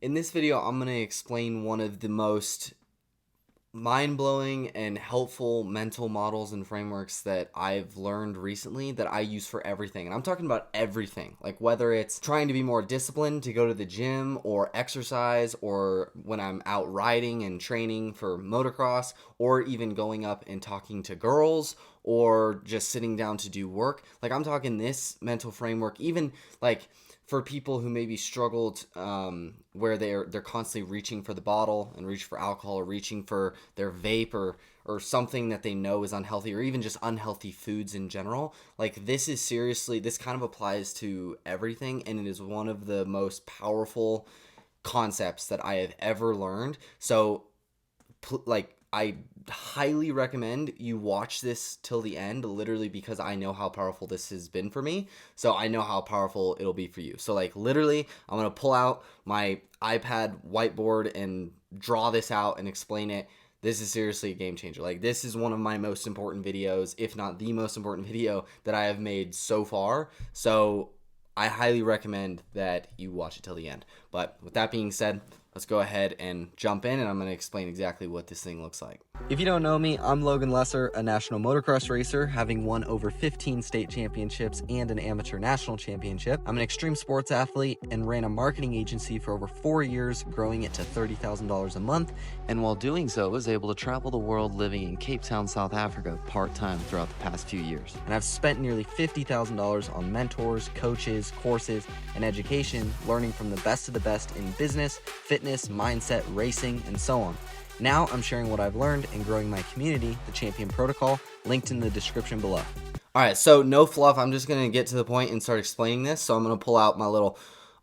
In this video, I'm going to explain one of the most mind-blowing and helpful mental models and frameworks that I've learned recently that I use for everything. And I'm talking about everything, like whether it's trying to be more disciplined to go to the gym or exercise, or when I'm out riding and training for motocross, or even going up and talking to girls, or just sitting down to do work. Like, I'm talking this mental framework, even like for people who maybe struggled, where they're constantly reaching for the bottle and reaching for alcohol, or reaching for their vape, or something that they know is unhealthy, or even just unhealthy foods in general. Like, this kind of applies to everything, and it is one of the most powerful concepts that I have ever learned. So like, I highly recommend you watch this till the end, literally, because I know how powerful this has been for me. So I know how powerful it'll be for you. So, like, literally, I'm going to pull out my iPad whiteboard and draw this out and explain it. This is seriously a game changer. Like, this is one of my most important videos, if not the most important video that I have made so far. So I highly recommend that you watch it till the end. But with that being said, let's go ahead and jump in, and I'm going to explain exactly what this thing looks like. If you don't know me, I'm Logan Lesser, a national motocross racer, having won over 15 state championships and an amateur national championship. I'm an extreme sports athlete and ran a marketing agency for over 4 years, growing it to $30,000 a month. And while doing so, was able to travel the world living in Cape Town, South Africa, part-time throughout the past few years. And I've spent nearly $50,000 on mentors, coaches, courses, and education, learning from the best of the best in business, fitness, mindset, racing, and so on. Now I'm sharing what I've learned and growing my community, the Champion Protocol, linked in the description below. All right, so no fluff. I'm just going to get to the point and start explaining this. So I'm going to pull out my little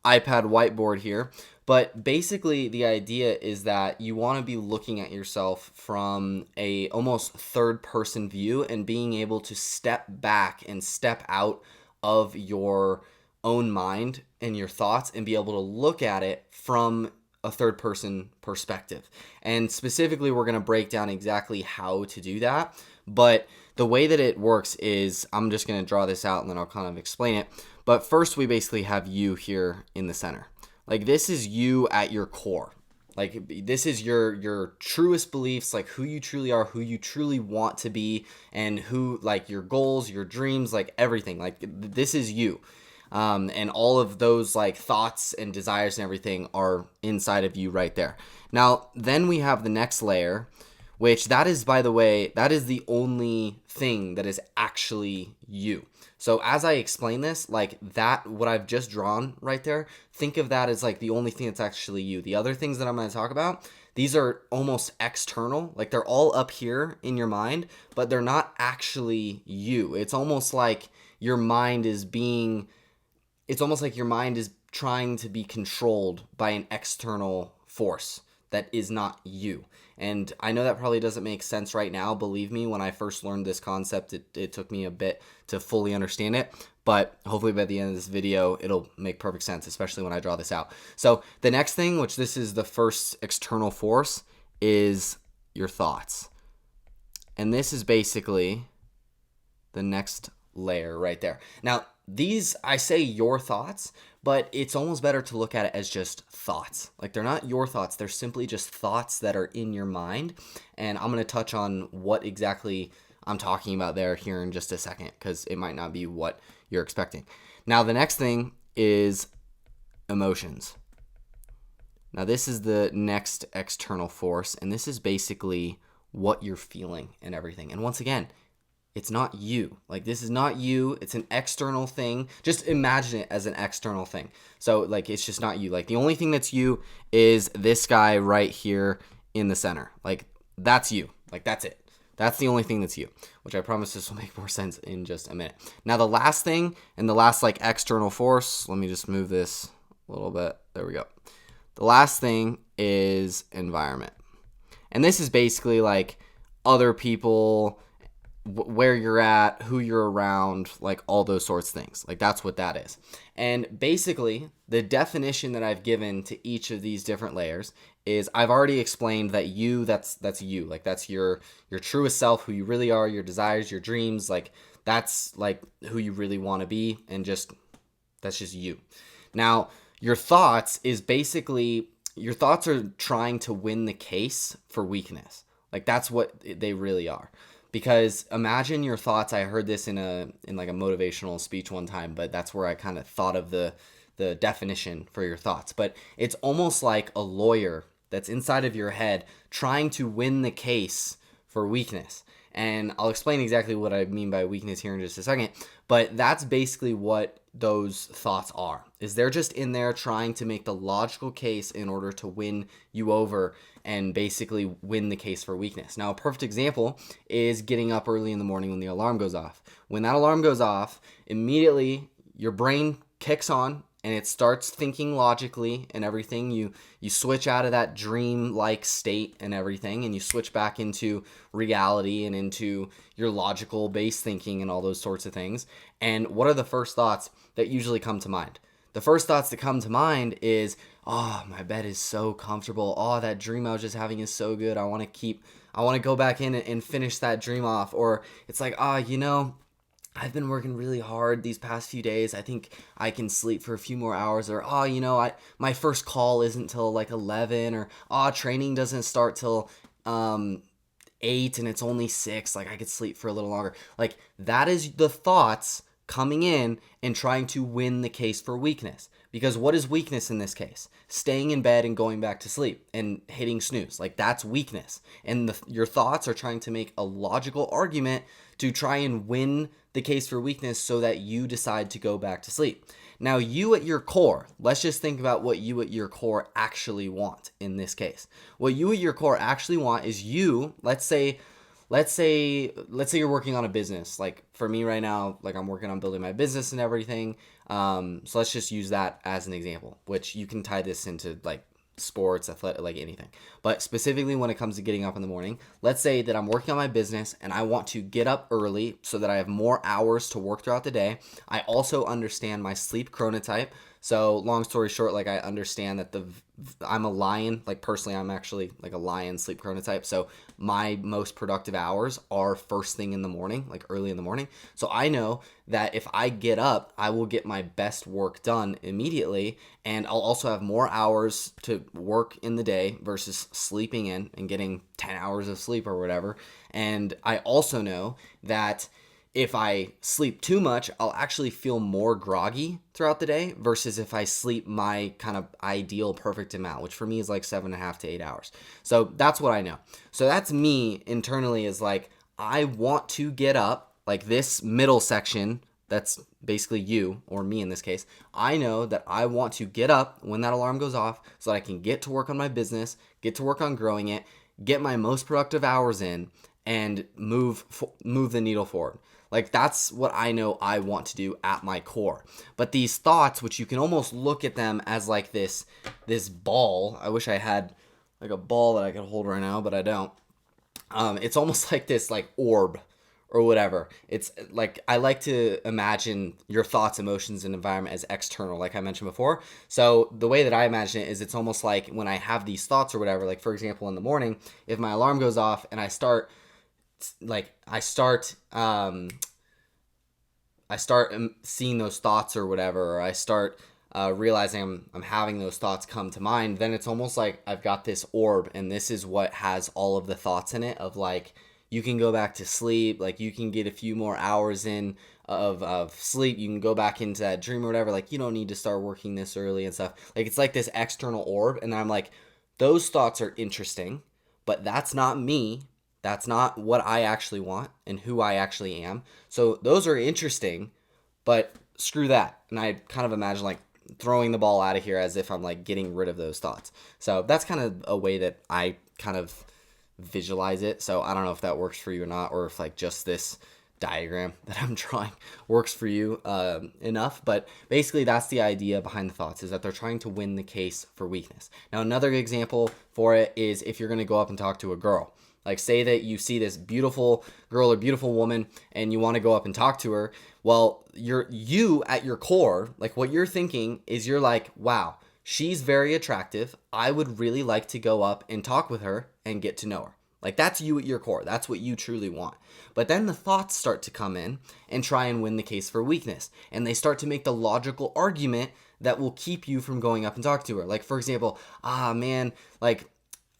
iPad whiteboard here. But basically, the idea is that you want to be looking at yourself from a almost third person view, and being able to step back and step out of your own mind and your thoughts, and be able to look at it from a third person perspective. And specifically, we're going to break down exactly how to do that. But the way that it works is, I'm just going to draw this out and then I'll kind of explain it. But first, we basically have you here in the center. Like, this is you at your core. Like, this is your truest beliefs, like who you truly are, who you truly want to be, and who, like, your goals, your dreams, like everything. Like, this is you. And all of those, like, thoughts and desires and everything are inside of you right there. Now, then we have the next layer, which, that is, by the way, that is the only thing that is actually you. So as I explain this, like, that, what I've just drawn right there, think of that as like the only thing that's actually you. The other things that I'm going to talk about, these are almost external. Like, they're all up here in your mind, but they're not actually you. It's almost like your mind is trying to be controlled by an external force that is not you. And I know that probably doesn't make sense right now. Believe me, when I first learned this concept, it took me a bit to fully understand it. But hopefully by the end of this video, it'll make perfect sense, especially when I draw this out. So the next thing, which this is the first external force, is your thoughts. And this is basically the next layer right there. Now, these, I say your thoughts, but it's almost better to look at it as just thoughts. Like, they're not your thoughts, they're simply just thoughts that are in your mind. And I'm going to touch on what exactly I'm talking about there here in just a second, because it might not be what you're expecting. Now, the next thing is emotions. Now, this is the next external force, and this is basically what you're feeling and everything. And once again, it's not you. Like, this is not you. It's an external thing. Just imagine it as an external thing. So, like, it's just not you. Like, the only thing that's you is this guy right here in the center. Like, that's you. Like, that's it. That's the only thing that's you, which I promise this will make more sense in just a minute. Now, the last thing, and the last, like, external force, let me just move this a little bit. There we go. The last thing is environment. And this is basically, like, other people, where you're at, who you're around, like all those sorts of things. Like, that's what that is. And basically, the definition that I've given to each of these different layers is, I've already explained that you, that's you. Like, that's your truest self, who you really are, your desires, your dreams. Like, that's like who you really want to be, and just, that's just you. Now, your thoughts is basically your thoughts are trying to win the case for weakness. Like that's what they really are. Because imagine your thoughts. I heard this in like a motivational speech one time, but that's where I kind of thought of the definition for your thoughts. But it's almost like a lawyer that's inside of your head trying to win the case for weakness. And I'll explain exactly what I mean by weakness here in just a second. But that's basically what those thoughts are. Is they're just in there trying to make the logical case in order to win you over and basically win the case for weakness. Now, a perfect example is getting up early in the morning when the alarm goes off. When that alarm goes off, immediately your brain kicks on and it starts thinking logically and everything. You switch out of that dream-like state and everything, and you switch back into reality and into your logical-based thinking and all those sorts of things. And what are the first thoughts that usually come to mind? The first thoughts that come to mind is, oh, my bed is so comfortable. Oh, that dream I was just having is so good. I want to go back in and finish that dream off. Or it's like, I've been working really hard these past few days. I think I can sleep for a few more hours. Or, my first call isn't till like 11. Or, training doesn't start till 8 and it's only 6. Like, I could sleep for a little longer. Like, that is the thoughts coming in and trying to win the case for weakness. Because what is weakness in this case? Staying in bed and going back to sleep and hitting snooze. Like, that's weakness. And your thoughts are trying to make a logical argument to try and win the case for weakness so that you decide to go back to sleep. Now, you at your core, let's just think about what you at your core actually want in this case. What you at your core actually want is let's say you're working on a business. Like for me right now, like I'm working on building my business and everything. So let's just use that as an example, which you can tie this into like sports, athletic, like anything. But specifically when it comes to getting up in the morning, let's say that I'm working on my business and I want to get up early so that I have more hours to work throughout the day. I also understand my sleep chronotype. So long story short, like I understand that I'm a lion. Like personally, I'm actually like a lion sleep chronotype. So my most productive hours are first thing in the morning, like early in the morning. So I know that if I get up, I will get my best work done immediately. And I'll also have more hours to work in the day versus sleeping in and getting 10 hours of sleep or whatever. And I also know that if I sleep too much, I'll actually feel more groggy throughout the day versus if I sleep my kind of ideal perfect amount, which for me is like 7.5 to 8 hours. So that's what I know. So that's me internally, is like, I want to get up, like this middle section, that's basically you or me in this case. I know that I want to get up when that alarm goes off so that I can get to work on my business, get to work on growing it, get my most productive hours in, and move the needle forward. Like that's what I know I want to do at my core. But these thoughts, which you can almost look at them as like this ball. I wish I had like a ball that I could hold right now, but I don't. It's almost like this like orb or whatever. It's like, I like to imagine your thoughts, emotions, and environment as external, like I mentioned before. So the way that I imagine it is it's almost like when I have these thoughts or whatever, like for example, in the morning, if my alarm goes off and I start seeing those thoughts or whatever, or I start realizing I'm having those thoughts come to mind, then it's almost like I've got this orb, and this is what has all of the thoughts in it of like, you can go back to sleep, like you can get a few more hours in of sleep, you can go back into that dream or whatever, like you don't need to start working this early and stuff. Like it's like this external orb, and I'm like, those thoughts are interesting, but that's not me. That's not what I actually want and who I actually am. So those are interesting, but screw that. And I kind of imagine like throwing the ball out of here as if I'm like getting rid of those thoughts. So that's kind of a way that I kind of visualize it. So I don't know if that works for you or not, or if like just this diagram that I'm drawing works for you enough. But basically that's the idea behind the thoughts, is that they're trying to win the case for weakness. Now another example for it is if you're going to go up and talk to a girl. Like say that you see this beautiful girl or beautiful woman and you want to go up and talk to her. Well, you at your core, like what you're thinking is you're like, wow, she's very attractive. I would really like to go up and talk with her and get to know her. Like that's you at your core. That's what you truly want. But then the thoughts start to come in and try and win the case for weakness. And they start to make the logical argument that will keep you from going up and talking to her. Like, for example, man, like,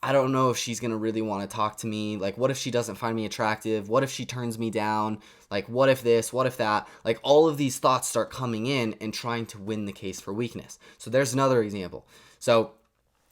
I don't know if she's going to really want to talk to me. Like, what if she doesn't find me attractive? What if she turns me down? Like, what if this? What if that? Like, all of these thoughts start coming in and trying to win the case for weakness. So there's another example. So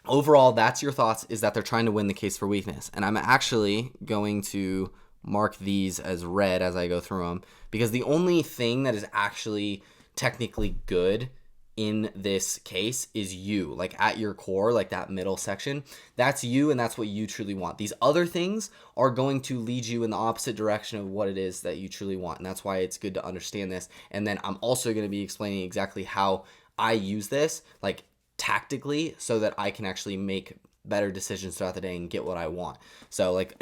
overall, that's your thoughts, is that they're trying to win the case for weakness. And I'm actually going to mark these as red as I go through them, because the only thing that is actually technically good in this case is you, like at your core, like that middle section, that's you, and that's what you truly want. These other things are going to lead you in the opposite direction of what it is that you truly want, and that's why it's good to understand this. And then I'm also going to be explaining exactly how I use this, like tactically, so that I can actually make better decisions throughout the day and get what I want. So like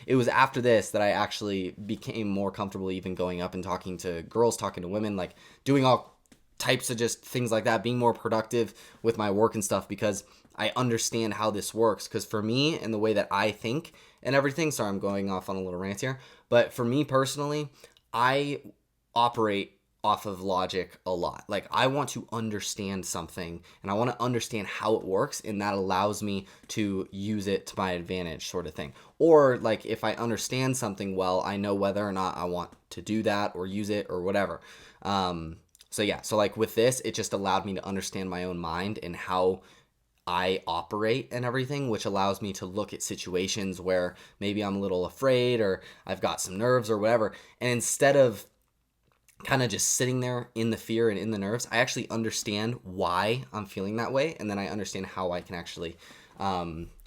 it was after this that I actually became more comfortable even going up and talking to girls, talking to women, like doing all types of just things like that, being more productive with my work and stuff, because I understand how this works. Because for me and the way that I think and everything, sorry, I'm going off on a little rant here, but for me personally, I operate off of logic a lot. Like, I want to understand something and I want to understand how it works, and that allows me to use it to my advantage, sort of thing. Or like if I understand something well, I know whether or not I want to do that or use it or whatever. So yeah, so like with this, it just allowed me to understand my own mind and how I operate and everything, which allows me to look at situations where maybe I'm a little afraid or I've got some nerves or whatever. And instead of kind of just sitting there in the fear and in the nerves, I actually understand why I'm feeling that way. And then I understand how I can actually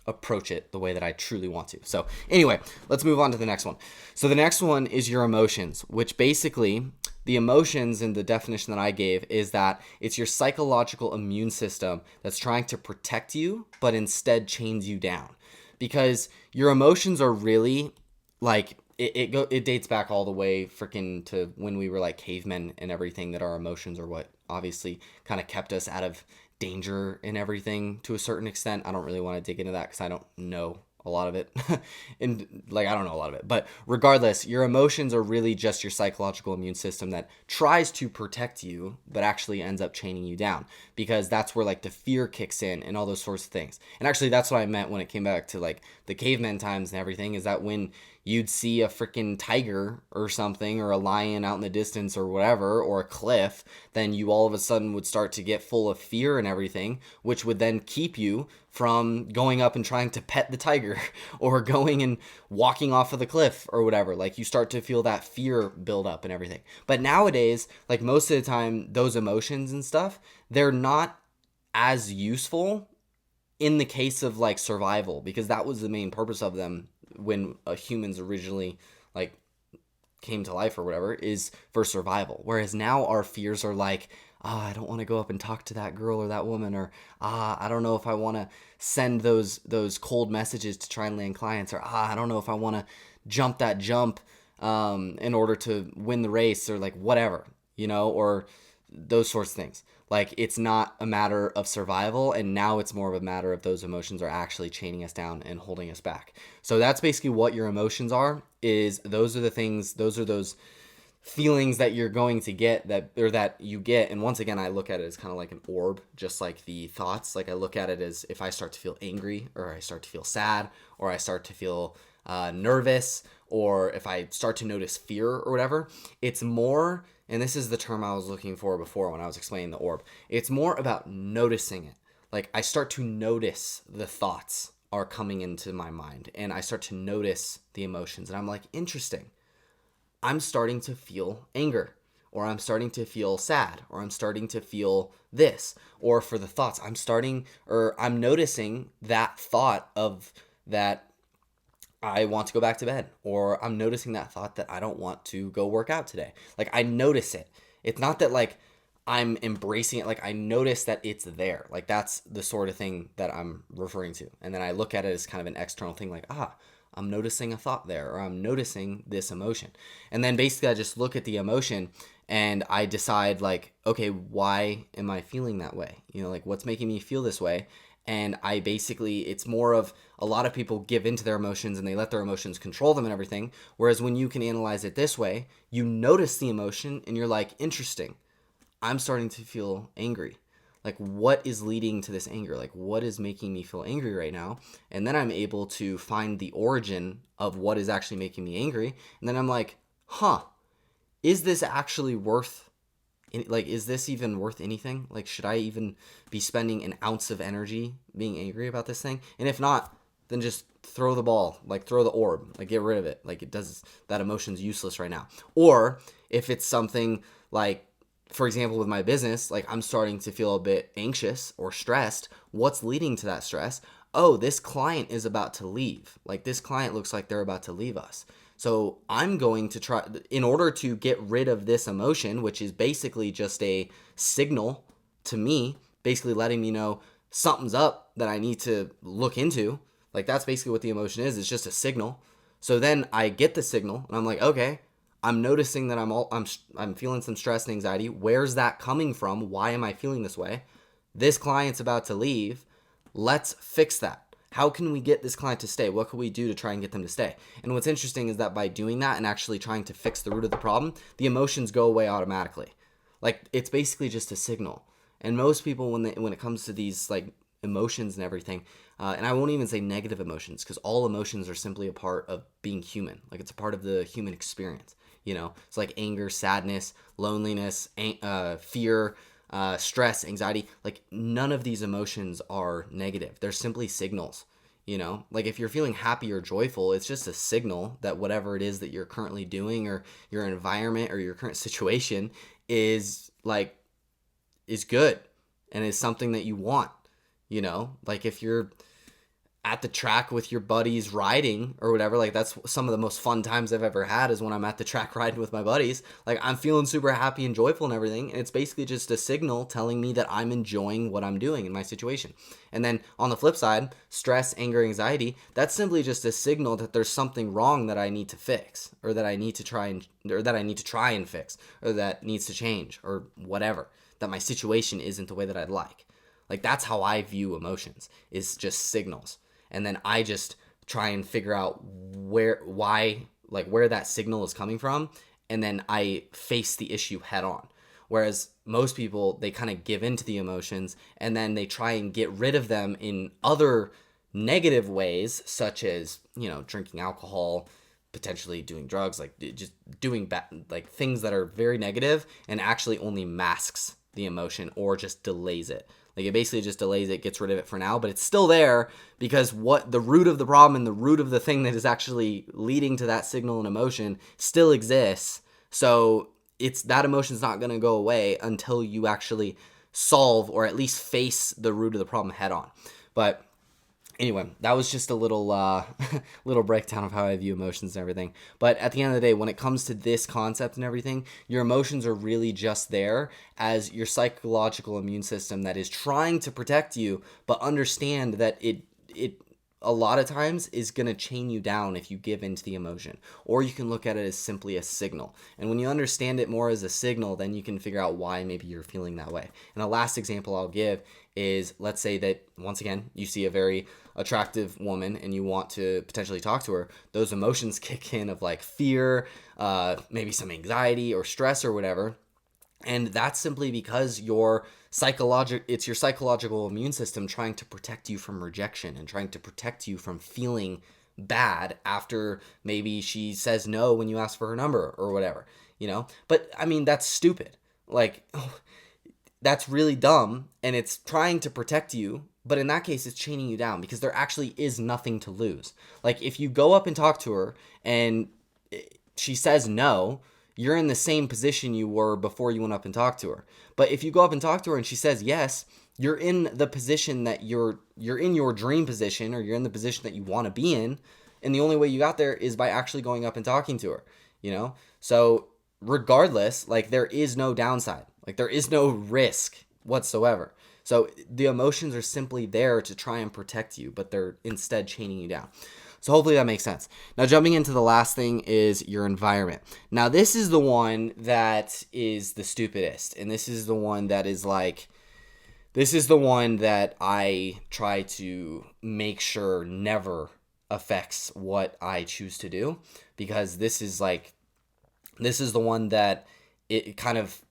approach it the way that I truly want to. So anyway, let's move on to the next one. So the next one is your emotions, which basically the emotions, in the definition that I gave, is that it's your psychological immune system that's trying to protect you, but instead chains you down. Because your emotions are really like, it dates back all the way freaking to when we were like cavemen and everything, that our emotions are what obviously kind of kept us out of danger and everything to a certain extent. I don't really want to dig into that because I don't know a lot of it. And like, I don't know a lot of it, but regardless, your emotions are really just your psychological immune system that tries to protect you, but actually ends up chaining you down, because that's where like the fear kicks in and all those sorts of things. And actually that's what I meant when it came back to like the caveman times and everything, is that when you'd see a freaking tiger or something, or a lion out in the distance or whatever, or a cliff, then you all of a sudden would start to get full of fear and everything, which would then keep you from going up and trying to pet the tiger or going and walking off of the cliff or whatever. Like, you start to feel that fear build up and everything. But nowadays, like most of the time, those emotions and stuff, they're not as useful in the case of like survival, because that was the main purpose of them when humans originally like came to life or whatever, is for survival. Whereas now our fears are like, I don't want to go up and talk to that girl or that woman, or I don't know if I want to send those cold messages to try and land clients, or I don't know if I want to jump that jump in order to win the race, or like whatever, or those sorts of things. Like, it's not a matter of survival, and now it's more of a matter of those emotions are actually chaining us down and holding us back. So that's basically what your emotions are, is those are the things, those are those feelings that you're going to get, that you get. And once again, I look at it as kind of like an orb, just like the thoughts. Like, I look at it as if I start to feel angry, or I start to feel sad, or I start to feel nervous, or if I start to notice fear or whatever, it's more, and this is the term I was looking for before when I was explaining the orb, it's more about noticing it. Like, I start to notice the thoughts are coming into my mind, and I start to notice the emotions, and I'm like, interesting. I'm starting to feel anger, or I'm starting to feel sad, or I'm starting to feel this. Or for the thoughts, I'm noticing that thought of that I want to go back to bed, or I'm noticing that thought that I don't want to go work out today. Like, I notice it. It's not that like I'm embracing it. Like, I notice that it's there. Like, that's the sort of thing that I'm referring to. And then I look at it as kind of an external thing, like, I'm noticing a thought there, or I'm noticing this emotion. And then basically I just look at the emotion and I decide, like, okay, why am I feeling that way? Like, what's making me feel this way? And I basically, it's more of, a lot of people give into their emotions and they let their emotions control them and everything. Whereas when you can analyze it this way, you notice the emotion and you're like, interesting, I'm starting to feel angry. Like, what is leading to this anger? Like, what is making me feel angry right now? And then I'm able to find the origin of what is actually making me angry. And then I'm like, huh, is this actually worth, like, is this even worth anything? Like, should I even be spending an ounce of energy being angry about this thing? And if not, then just throw the ball, like throw the orb, like get rid of it. Like, it does, that emotion's useless right now. Or if it's something like, for example, with my business, like I'm starting to feel a bit anxious or stressed. What's leading to that stress? Oh, this client is about to leave. Like, this client looks like they're about to leave us. So I'm going to try, in order to get rid of this emotion, which is basically just a signal to me, basically letting me know something's up that I need to look into. Like, that's basically what the emotion is. It's just a signal. So then I get the signal and I'm like, okay, I'm noticing that I'm feeling some stress and anxiety. Where's that coming from? Why am I feeling this way? This client's about to leave. Let's fix that. How can we get this client to stay? What can we do to try and get them to stay? And what's interesting is that by doing that and actually trying to fix the root of the problem, the emotions go away automatically. Like, it's basically just a signal. And most people, when it comes to these like emotions and everything, and I won't even say negative emotions, because all emotions are simply a part of being human. Like, it's a part of the human experience. It's like anger, sadness, loneliness, fear, stress, anxiety. Like, none of these emotions are negative. They're simply signals. Like, if you're feeling happy or joyful, it's just a signal that whatever it is that you're currently doing, or your environment or your current situation is good and is something that you want. Like, if you're at the track with your buddies riding or whatever, like, that's some of the most fun times I've ever had, is when I'm at the track riding with my buddies. Like, I'm feeling super happy and joyful and everything, and it's basically just a signal telling me that I'm enjoying what I'm doing in my situation. And then on the flip side, stress, anger, anxiety, that's simply just a signal that there's something wrong that I need to fix, or that I need to try and fix, or that needs to change, or whatever, that my situation isn't the way that I'd like. Like, that's how I view emotions, is just signals. And then I just try and figure out where that signal is coming from, and then I face the issue head on. Whereas most people, they kind of give into the emotions, and then they try and get rid of them in other negative ways, such as, drinking alcohol, potentially doing drugs, like just doing like things that are very negative, and actually only masks the emotion or just delays it. Like, it basically just delays it, gets rid of it for now, but it's still there, because what the root of the problem and the root of the thing that is actually leading to that signal and emotion still exists. So that emotion's not going to go away until you actually solve, or at least face, the root of the problem head on. But anyway, that was just a little little breakdown of how I view emotions and everything. But at the end of the day, when it comes to this concept and everything, your emotions are really just there as your psychological immune system that is trying to protect you, but understand that it a lot of times is going to chain you down if you give into the emotion. Or you can look at it as simply a signal. And when you understand it more as a signal, then you can figure out why maybe you're feeling that way. And the last example I'll give is, let's say that, once again, you see a very attractive woman and you want to potentially talk to her. Those emotions kick in of like fear, maybe some anxiety or stress or whatever. And that's simply because it's your psychological immune system trying to protect you from rejection and trying to protect you from feeling bad after maybe she says no when you ask for her number or whatever, But I mean, that's stupid. Like, that's really dumb, and it's trying to protect you, but in that case, it's chaining you down, because there actually is nothing to lose. Like, if you go up and talk to her and she says no, you're in the same position you were before you went up and talked to her. But if you go up and talk to her and she says yes, you're in the position that you're in your dream position, or you're in the position that you want to be in, and the only way you got there is by actually going up and talking to her, So regardless, like, there is no downside. Like, there is no risk whatsoever. So the emotions are simply there to try and protect you, but they're instead chaining you down. So hopefully that makes sense. Now, jumping into the last thing is your environment. Now, this is the one that is the stupidest. And this is the one that is this is the one that I try to make sure never affects what I choose to do. Because this is the one that it kind of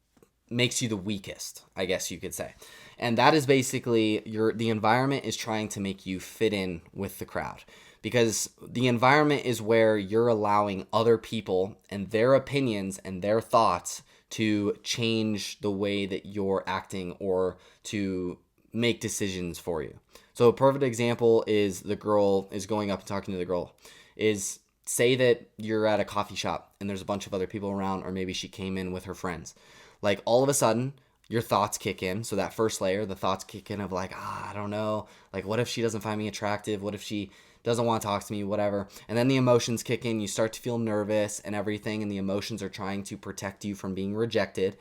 makes you the weakest, I guess you could say. And that is basically the environment is trying to make you fit in with the crowd, because the environment is where you're allowing other people and their opinions and their thoughts to change the way that you're acting or to make decisions for you. So a perfect example is the girl is going up and talking to the girl. Is say that you're at a coffee shop and there's a bunch of other people around, or maybe she came in with her friends. Like all of a sudden, your thoughts kick in. So that first layer, the thoughts kick in of like, I don't know. Like, what if she doesn't find me attractive? What if she doesn't want to talk to me? Whatever. And then the emotions kick in. You start to feel nervous and everything. And the emotions are trying to protect you from being rejected.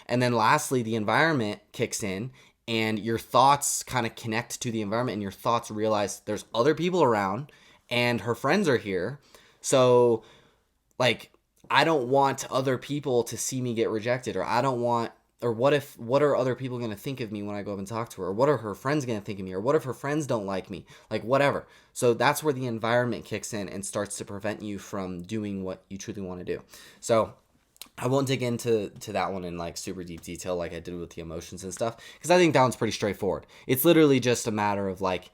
And then lastly, the environment kicks in and your thoughts kind of connect to the environment, and your thoughts realize there's other people around and her friends are here. So like, I don't want other people to see me get rejected, or I don't want, or what are other people going to think of me when I go up and talk to her? Or what are her friends going to think of me? Or what if her friends don't like me? Like whatever. So that's where the environment kicks in and starts to prevent you from doing what you truly want to do. So I won't dig into that one in like super deep detail like I did with the emotions and stuff, because I think that one's pretty straightforward. It's literally just a matter of like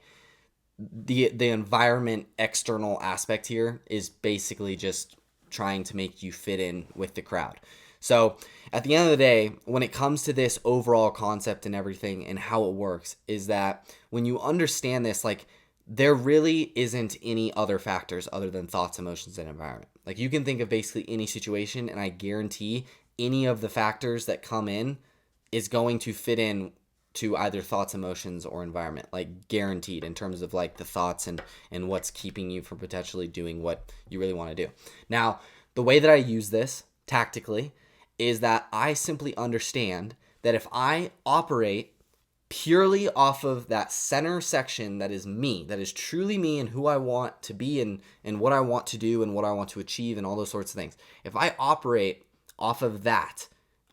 the environment external aspect here is basically just trying to make you fit in with the crowd. So at the end of the day, when it comes to this overall concept and everything and how it works, is that when you understand this, like there really isn't any other factors other than thoughts, emotions, and environment. Like you can think of basically any situation, and I guarantee any of the factors that come in is going to fit in to either thoughts, emotions, or environment, like guaranteed, in terms of like the thoughts and what's keeping you from potentially doing what you really want to do. Now, the way that I use this tactically is that I simply understand that if I operate purely off of that center section that is me, that is truly me and who I want to be and what I want to do and what I want to achieve and all those sorts of things. If I operate off of that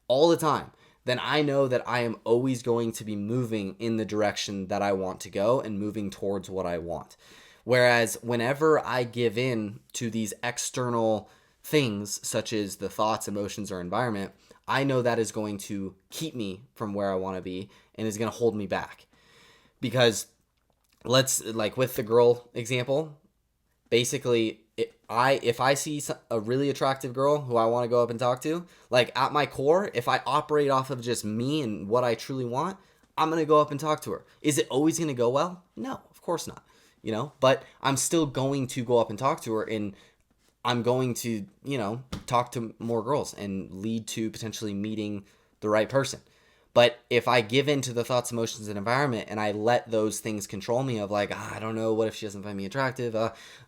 all the time, then I know that I am always going to be moving in the direction that I want to go and moving towards what I want. Whereas whenever I give in to these external things, such as the thoughts, emotions, or environment, I know that is going to keep me from where I want to be and is going to hold me back. Because let's, like with the girl example, basically if I see a really attractive girl who I want to go up and talk to, like at my core, if I operate off of just me and what I truly want, I'm going to go up and talk to her. Is it always going to go well? No, of course not. But I'm still going to go up and talk to her, and I'm going to, talk to more girls and lead to potentially meeting the right person. But if I give in to the thoughts, emotions, and environment, and I let those things control me of like, I don't know, what if she doesn't find me attractive?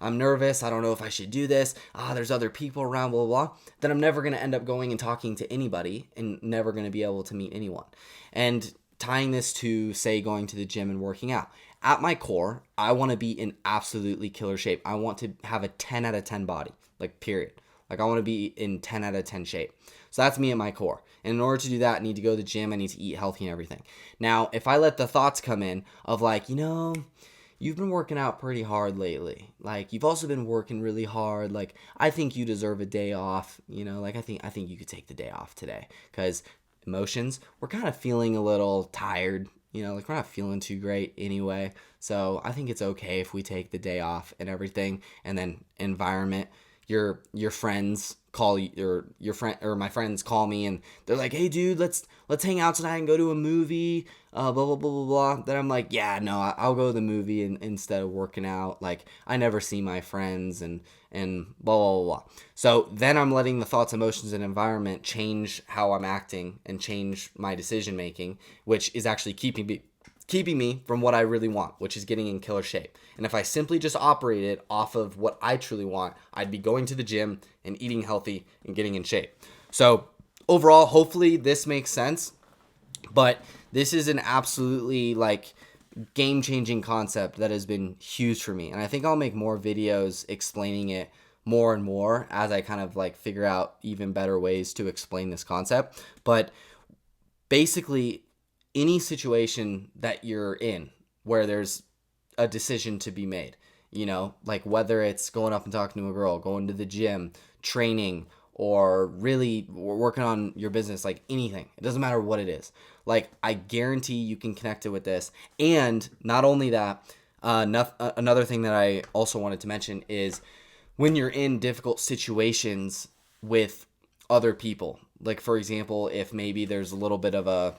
I'm nervous. I don't know if I should do this. There's other people around, blah, blah, blah. Then I'm never going to end up going and talking to anybody and never going to be able to meet anyone. And tying this to, say, going to the gym and working out. At my core, I want to be in absolutely killer shape. I want to have a 10 out of 10 body, like period. Like I want to be in 10 out of 10 shape. So that's me at my core. And in order to do that, I need to go to the gym. I need to eat healthy and everything. Now, if I let the thoughts come in of like, you've been working out pretty hard lately. Like you've also been working really hard. Like I think you deserve a day off. Like I think you could take the day off today, because emotions, we're kind of feeling a little tired. Like we're not feeling too great anyway. So I think it's okay if we take the day off and everything. And then environment, your friends call you, or your friend or my friends call me and they're like, hey dude, let's hang out tonight and go to a movie, blah blah blah blah blah. Then I'm like, yeah, no, I'll go to the movie instead of working out. Like I never see my friends and blah blah blah blah. So then I'm letting the thoughts, emotions, and environment change how I'm acting and change my decision making, which is actually keeping me from what I really want, which is getting in killer shape. And if I simply just operated off of what I truly want, I'd be going to the gym and eating healthy and getting in shape. So overall, hopefully this makes sense, but this is an absolutely like game-changing concept that has been huge for me. And I think I'll make more videos explaining it more and more as I kind of like figure out even better ways to explain this concept. But basically, any situation that you're in where there's a decision to be made, like whether it's going up and talking to a girl, going to the gym, training, or really working on your business, like anything. It doesn't matter what it is. Like, I guarantee you can connect it with this. And not only that, another thing that I also wanted to mention is when you're in difficult situations with other people. Like, for example, if maybe there's a little bit of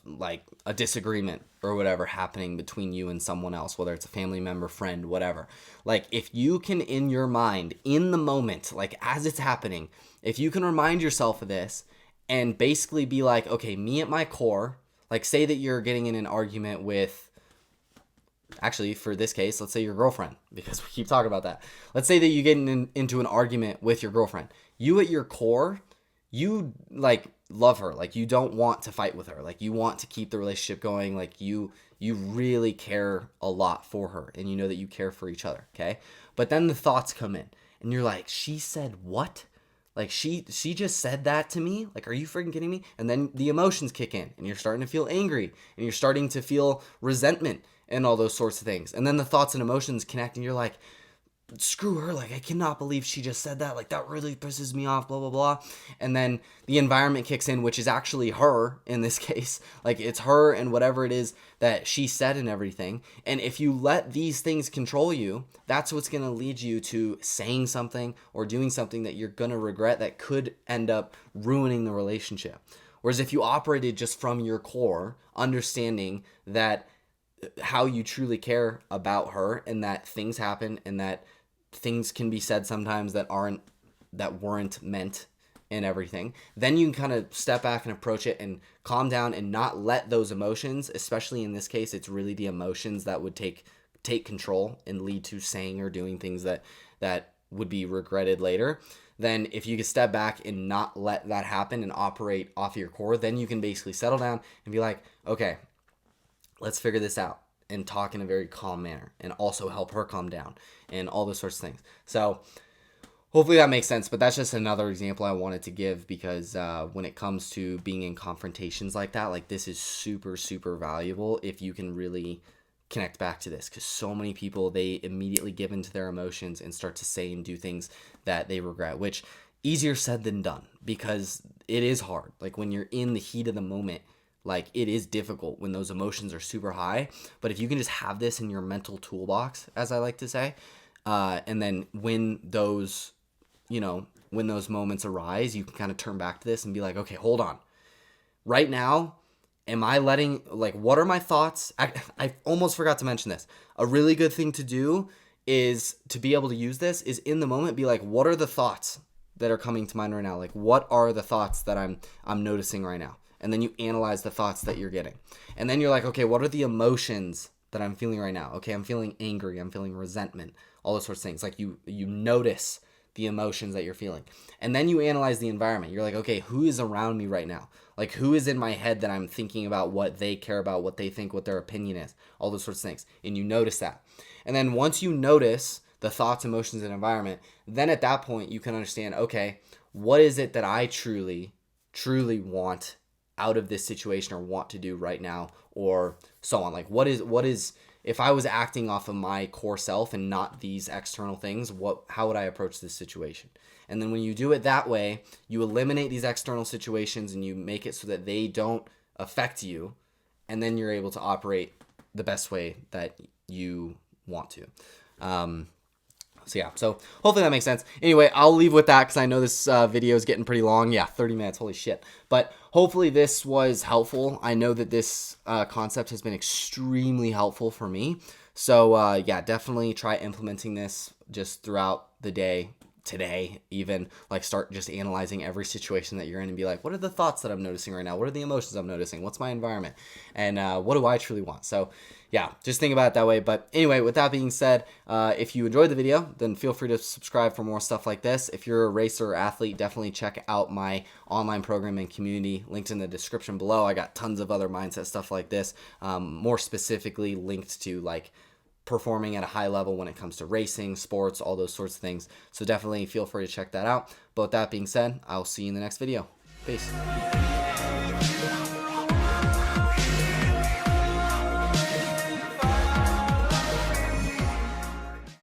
like a disagreement or whatever happening between you and someone else, whether it's a family member, friend, whatever. Like, if you can, in your mind, in the moment, like as it's happening, if you can remind yourself of this and basically be like, okay, me at my core, like say that you're getting in an argument with, actually for this case, let's say your girlfriend, because we keep talking about that. Let's say that you get into an argument with your girlfriend. You at your core, you like love her, like you don't want to fight with her, like you want to keep the relationship going, like you really care a lot for her, and you know that you care for each other, okay? But then the thoughts come in and you're like, she said what? Like she just said that to me? Like, are you freaking kidding me? And then the emotions kick in and you're starting to feel angry and you're starting to feel resentment and all those sorts of things. And then the thoughts and emotions connect and you're like, screw her, like I cannot believe she just said that, like that really pisses me off, blah blah blah. And then the environment kicks in, which is actually her in this case, like it's her and whatever it is that she said and everything. And if you let these things control you, that's what's going to lead you to saying something or doing something that you're going to regret, that could end up ruining the relationship. Whereas if you operated just from your core, understanding that how you truly care about her and that things happen and that things can be said sometimes that weren't meant and everything, then you can kind of step back and approach it and calm down and not let those emotions, especially in this case, it's really the emotions that would take control and lead to saying or doing things that would be regretted later. Then if you can step back and not let that happen and operate off your core, then you can basically settle down and be like, okay, let's figure this out, and talk in a very calm manner and also help her calm down and all those sorts of things. So hopefully that makes sense, but that's just another example I wanted to give because when it comes to being in confrontations like that, like this is super, super valuable if you can really connect back to this, because so many people, they immediately give into their emotions and start to say and do things that they regret, which easier said than done because it is hard. Like when you're in the heat of the moment, like it is difficult when those emotions are super high, but if you can just have this in your mental toolbox, as I like to say, and then when those moments arise, you can kind of turn back to this and be like, okay, hold on. Right now, am I letting, like, what are my thoughts? I almost forgot to mention this. A really good thing to do is to be able to use this is in the moment, be like, what are the thoughts that are coming to mind right now? Like, what are the thoughts that I'm noticing right now? And then you analyze the thoughts that you're getting. And then you're like, okay, what are the emotions that I'm feeling right now? Okay, I'm feeling angry. I'm feeling resentment, all those sorts of things. Like you notice the emotions that you're feeling. And then you analyze the environment. You're like, okay, who is around me right now? Like who is in my head that I'm thinking about, what they care about, what they think, what their opinion is, all those sorts of things. And you notice that. And then once you notice the thoughts, emotions, and environment, then at that point you can understand, okay, what is it that I truly, truly want out of this situation or want to do right now, or so on. Like what is if I was acting off of my core self and not these external things, how would I approach this situation? And then when you do it that way, you eliminate these external situations and you make it so that they don't affect you, and then you're able to operate the best way that you want to. So yeah, so hopefully that makes sense. Anyway, I'll leave with that because I know this video is getting pretty long. Yeah, 30 minutes, holy shit. But hopefully this was helpful. I know that this concept has been extremely helpful for me. So yeah, definitely try implementing this just throughout the day, today even. Like start just analyzing every situation that you're in and be like, what are the thoughts that I'm noticing right now? What are the emotions I'm noticing? What's my environment? And what do I truly want? So yeah, just think about it that way. But anyway, with that being said, if you enjoyed the video, then feel free to subscribe for more stuff like this. If you're a racer or athlete, definitely check out my online program and community, linked in the description below. I got tons of other mindset stuff like this, more specifically linked to like performing at a high level when it comes to racing, sports, all those sorts of things. So definitely feel free to check that out. But with that being said, I'll see you in the next video. Peace.